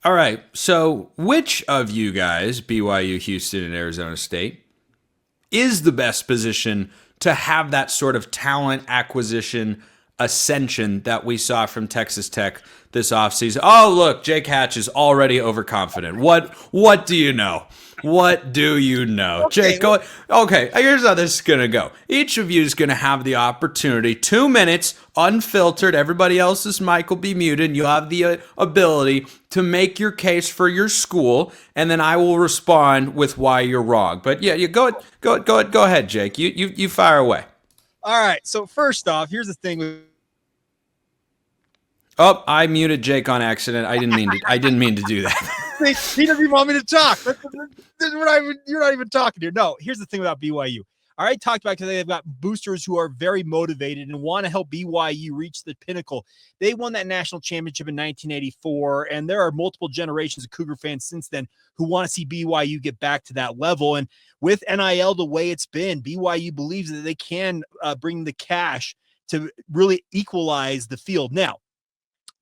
All right. So, which of you guys, BYU, Houston, and Arizona State, is the best position to have that sort of talent acquisition ascension that we saw from Texas Tech this offseason? Oh, look, Jake Hatch is already overconfident. What do you know? What do you know? Okay, Jake, go. Okay, here's how this is going to go. Each of you is going to have the opportunity, 2 minutes, unfiltered. Everybody else's mic will be muted. And you'll have the ability to make your case for your school, and then I will respond with why you're wrong. But yeah, you go ahead, Jake. You fire away. all right. So first off, here's the thing with Oh, I muted Jake on accident. I didn't mean to do that. he doesn't even want me to talk. You're not even talking here. No, here's the thing about BYU. I already talked about today. They've got boosters who are very motivated and want to help BYU reach the pinnacle. They won that national championship in 1984, and there are multiple generations of Cougar fans since then who want to see BYU get back to that level. And with NIL the way it's been, BYU believes that they can bring the cash to really equalize the field. Now,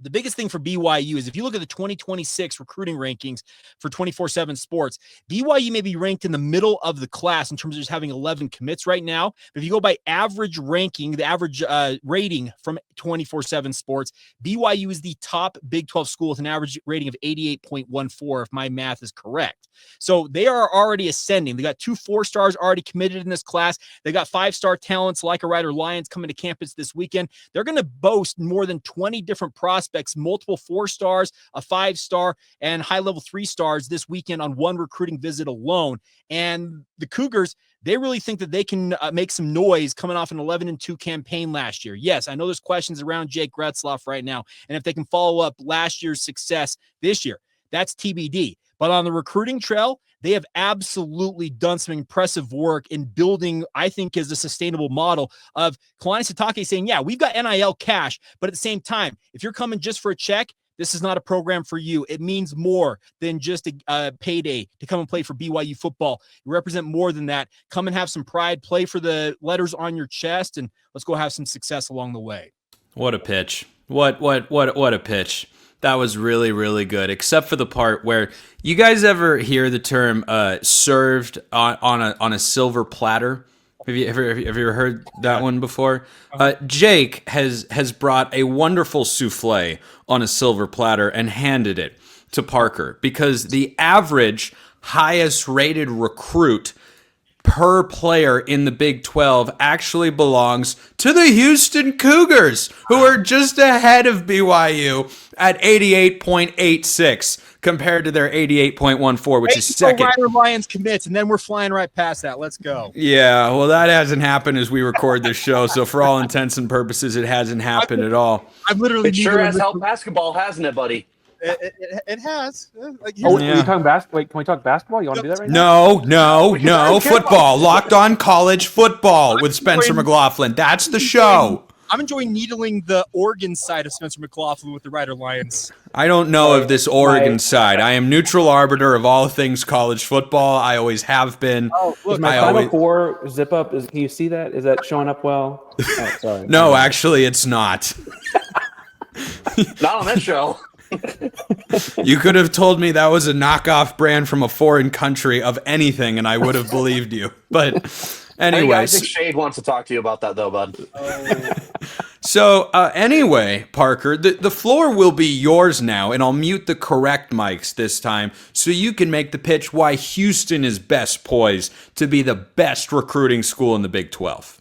the biggest thing for BYU is if you look at the 2026 recruiting rankings for 24/7 Sports, BYU may be ranked in the middle of the class in terms of just having 11 commits right now. But if you go by average ranking, the average rating from 24/7 Sports, BYU is the top Big 12 school with an average rating of 88.14, if my math is correct. So they are already ascending. They got 2 4-stars already committed in this class. They got 5-star talents like a Ryder Lyons coming to campus this weekend. They're going to boast more than 20 different prospects, multiple 4-stars, a 5-star, and high-level 3-stars this weekend on one recruiting visit alone. And the Cougars, they really think that they can make some noise coming off an 11-2 campaign last year. Yes, I know there's questions around Jake Gretzloff right now, and if they can follow up last year's success this year, that's TBD. But on the recruiting trail, they have absolutely done some impressive work in building, I think, is a sustainable model of Kalani Sitake saying, yeah, we've got NIL cash, but at the same time, if you're coming just for a check, this is not a program for you. It means more than just a payday to come and play for BYU football. You represent more than that. Come and have some pride, play for the letters on your chest, and let's go have some success along the way. What a pitch. What a pitch. That was really, really good, except for the part where you guys ever hear the term served on a silver platter? Have you ever heard that one before? Jake has brought a wonderful souffle on a silver platter and handed it to Parker because the average highest rated recruit per player in the Big 12 actually belongs to the Houston Cougars, who are just ahead of BYU at 88.86 compared to their 88.14, which is second. Ryder Lyons commits, and then we're flying right past that. Let's go. Yeah, well, that hasn't happened as we record this show, so for all intents and purposes, it hasn't happened at all. I've literally It sure has helped basketball, hasn't it, buddy? It has. Are you talking basketball? Wait, can we talk basketball? You want to do that right now? No. Football. Locked on college football with Spencer McLaughlin. That's the show. I'm enjoying needling the Oregon side of Spencer McLaughlin with the Ryder Lions. I don't know of this Oregon side. I am neutral arbiter of all things college football. I always have been. Oh, look, my Final Four zip up. Can you see that? Is that showing up well? Oh, sorry. No, actually, it's not. Not on that show. You could have told me that was a knockoff brand from a foreign country of anything, and I would have believed you. But anyways, I think Shade wants to talk to you about that, though, bud. So anyway, Parker, the floor will be yours now, and I'll mute the correct mics this time so you can make the pitch why Houston is best poised to be the best recruiting school in the Big 12.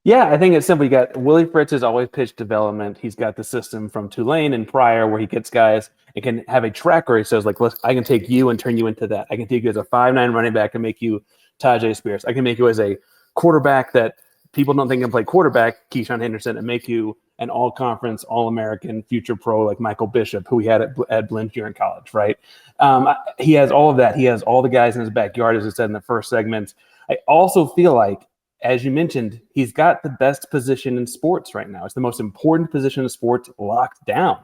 Yeah, I think it's simple. You got Willie Fritz has always pitched development. He's got the system from Tulane and prior where he gets guys and can have a track where he says, like, I can take you and turn you into that. I can take you as a 5'9" running back and make you Tajay Spears. I can make you as a quarterback that people don't think can play quarterback, Keyshawn Henderson, and make you an all-conference, all-American, future pro like Michael Bishop, who he had at Blinn here in college, right? He has all of that. He has all the guys in his backyard, as I said in the first segment. I also feel like, as you mentioned, he's got the best position in sports right now. It's the most important position in sports locked down.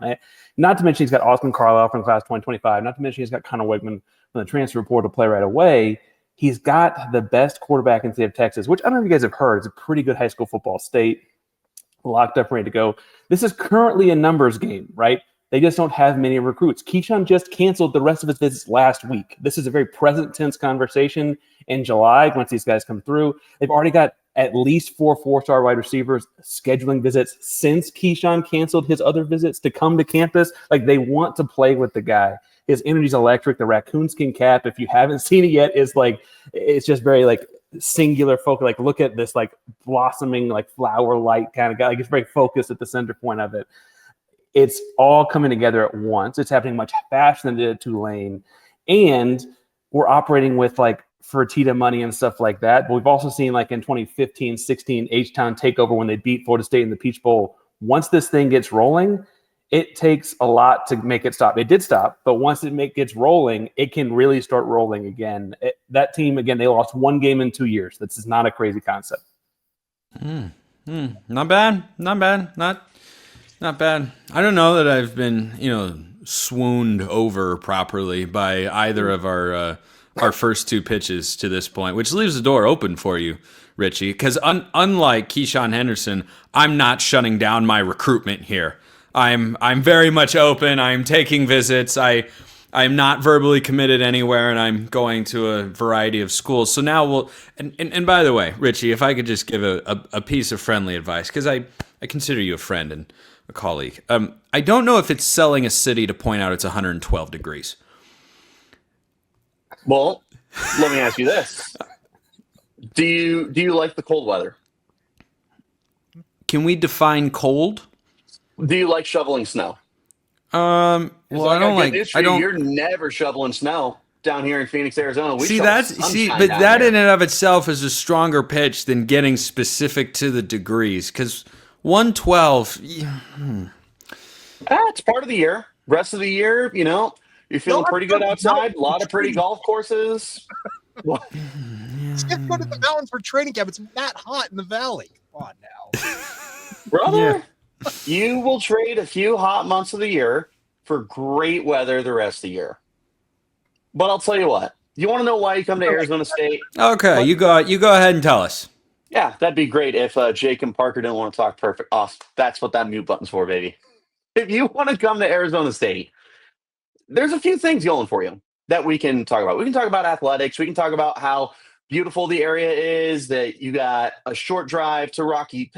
Not to mention he's got Austin Carlisle from class 2025. Not to mention he's got Connor Wigman from the transfer portal to play right away. He's got the best quarterback in the state of Texas, which I don't know if you guys have heard. It's a pretty good high school football state, locked up, ready to go. This is currently a numbers game, right? They just don't have many recruits. Keyshawn just canceled the rest of his visits last week. This is a very present tense conversation in July once these guys come through. They've already got at least 4 4-star wide receivers scheduling visits since Keyshawn canceled his other visits to come to campus. Like, they want to play with the guy. His energy's electric. The raccoon skin cap, if you haven't seen it yet, is like, it's just very like singular focus. Like, look at this like blossoming like flower light kind of guy. Like, it's very focused at the center point of it. It's all coming together at once. It's happening much faster than it did at Tulane. And we're operating with like Fertitta money and stuff like that. But we've also seen like in 2015-16 H-Town takeover when they beat Florida State in the Peach Bowl. Once this thing gets rolling, it takes a lot to make it stop. It did stop, but once it gets rolling, it can really start rolling again. That team, again, they lost 1 game in 2 years. This is not a crazy concept. Not bad. Not bad. I don't know that I've been, swooned over properly by either of our first 2 pitches to this point, which leaves the door open for you, Richie, because unlike Keyshawn Henderson, I'm not shutting down my recruitment here. I'm very much open. I'm taking visits. I'm not verbally committed anywhere, and I'm going to a variety of schools. So now we'll and by the way, Richie, if I could just give a piece of friendly advice, because I consider you a friend and a colleague. I don't know if it's selling a city to point out it's 112 degrees. Well, let me ask you this: Do you like the cold weather? Can we define cold? Do you like shoveling snow? Well, I don't like. I don't. You're never shoveling snow down here in Phoenix, Arizona. But that in and of itself is a stronger pitch than getting specific to the degrees, because 112. It's part of the year. Rest of the year, you're feeling pretty good outside. A lot of pretty golf courses. Just go to the mountains for training camp. It's that hot in the valley. Come on now, brother. Yeah. You will trade a few hot months of the year for great weather the rest of the year. But I'll tell you what. You want to know why you come to Arizona State? Okay, you go ahead and tell us. Yeah, that'd be great if Jake and Parker didn't want to talk perfect. Oh, that's what that mute button's for, baby. If you want to come to Arizona State, there's a few things going for you that we can talk about. We can talk about athletics. We can talk about how beautiful the area is, that you got a short drive to Rocky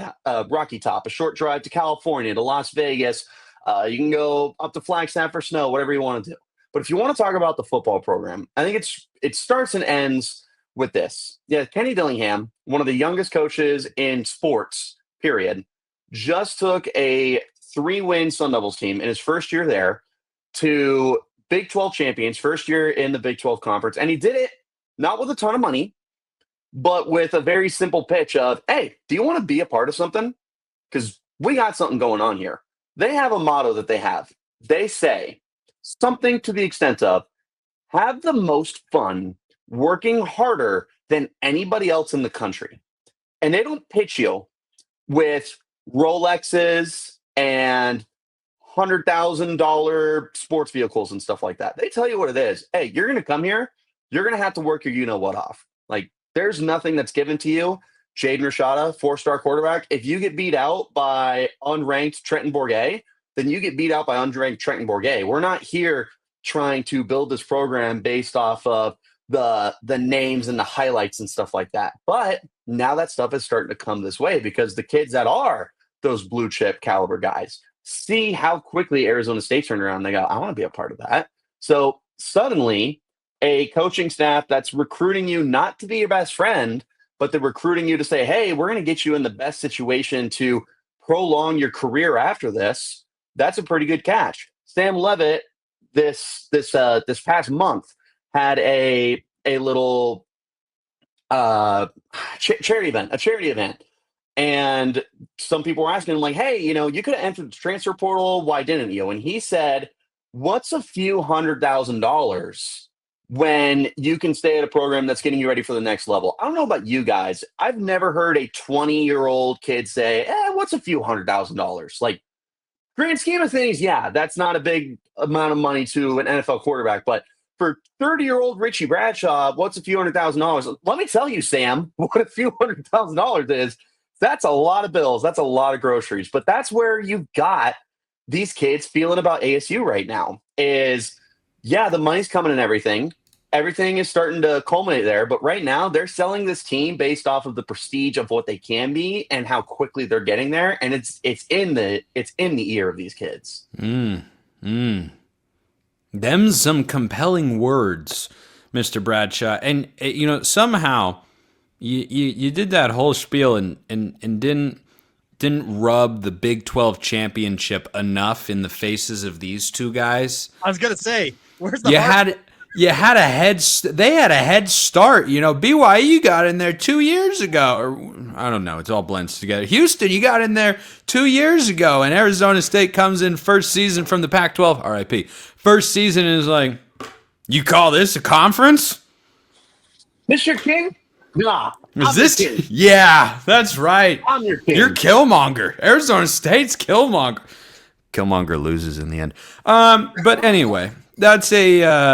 Top, a short drive to California, to Las Vegas. You can go up to Flagstaff for snow, whatever you want to do. But if you want to talk about the football program, I think it starts and ends with this. Yeah, Kenny Dillingham, one of the youngest coaches in sports, period, just took a 3-win Sun Devils team in his first year there to Big 12 champions, first year in the Big 12 conference. And he did it not with a ton of money, but with a very simple pitch of, hey, do you want to be a part of something? Because we got something going on here. They have a motto that they have. They say something to the extent of, have the most fun working harder than anybody else in the country. And they don't pitch you with Rolexes and $100,000 sports vehicles and stuff like that. They tell you what it is. Hey, you're going to come here. You're going to have to work your you-know-what off. Like, there's nothing that's given to you. Jaden Rashada, 4-star quarterback. If you get beat out by unranked Trenton Bourget, then you get beat out by unranked Trenton Bourget. We're not here trying to build this program based off of the names and the highlights and stuff like that. But now that stuff is starting to come this way because the kids that are those blue chip caliber guys see how quickly Arizona State turned around and they go, I want to be a part of that. So suddenly a coaching staff that's recruiting you not to be your best friend, but they're recruiting you to say, hey, we're going to get you in the best situation to prolong your career after this. That's a pretty good catch. Sam Levitt this past month had a little charity event. And some people were asking him, like, hey, you could have entered the transfer portal. Why didn't you? And he said, what's a few $100,000 when you can stay at a program that's getting you ready for the next level? I don't know about you guys. I've never heard a 20-year-old kid say, what's a few $100,000? Like, grand scheme of things, yeah, that's not a big amount of money to an NFL quarterback. But for 30-year-old Richie Bradshaw, what's a few $100,000? Let me tell you, Sam, what a few $100,000 is. That's a lot of bills. That's a lot of groceries. But that's where you've got these kids feeling about ASU right now is, yeah, the money's coming and everything. Everything is starting to culminate there, but right now they're selling this team based off of the prestige of what they can be and how quickly they're getting there, and it's in the ear of these kids. Them's some compelling words, Mr. Bradshaw. And somehow you did that whole spiel and didn't rub the Big 12 championship enough in the faces of these two guys. I was gonna say, where's the they had a head start. BYU got in there 2 years ago, or I don't know. It's all blends together. Houston, you got in there 2 years ago, and Arizona State comes in first season from the Pac-12. RIP. First season is like, you call this a conference? Mr. King? Nah. Is this? Yeah, that's right. I'm your king. You're Killmonger. Arizona State's Killmonger. Killmonger loses in the end. But anyway. That's those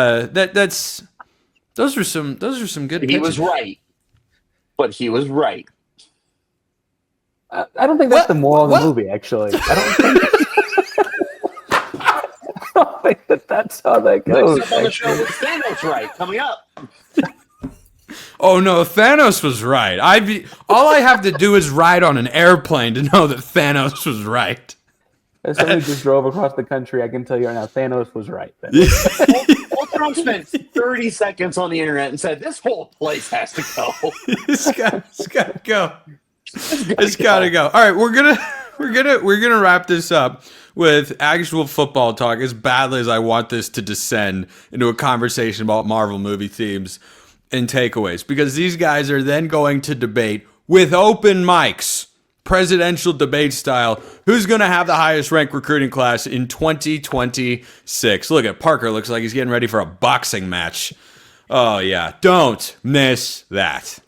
are some good pitches. He was right. But he was right. I don't think that's the moral of the movie, actually. I don't think that's how that goes. Next up on the show with Thanos right coming up. Oh no, Thanos was right. All I have to do is ride on an airplane to know that Thanos was right. As somebody just drove across the country, I can tell you right now, Thanos was right. Trump spent 30 seconds on the internet and said, "This whole place has to go. It's got to go. It's got to go." All right, we're gonna wrap this up with actual football talk. As badly as I want this to descend into a conversation about Marvel movie themes and takeaways, because these guys are then going to debate with open mics. Presidential debate style, who's going to have the highest ranked recruiting class in 2026? Look at Parker, looks like he's getting ready for a boxing match. Oh yeah, don't miss that.